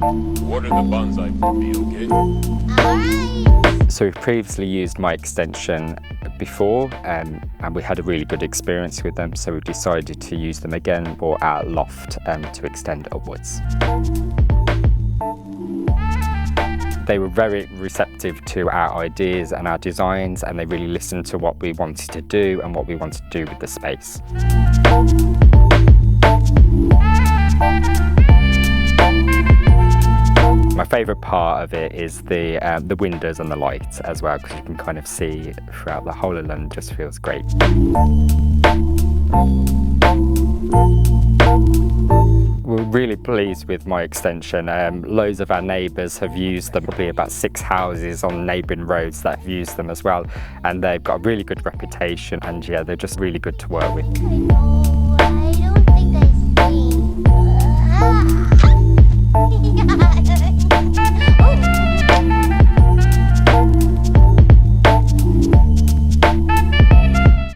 Water the bonsai for me, okay? Alright. So we've previously used my extension before and we had a really good experience with them, so we decided to use them again for our loft to extend upwards. They were very receptive to our ideas and our designs, and they really listened to what we wanted to do and what we wanted to do with the space. My favourite part of it is the windows and the lights as well, because you can kind of see throughout the whole of London. It just feels great. We're really pleased with my extension. Loads of our neighbours have used them, probably about 6 houses on neighbouring roads that have used them as well, and they've got a really good reputation, and yeah, they're just really good to work with.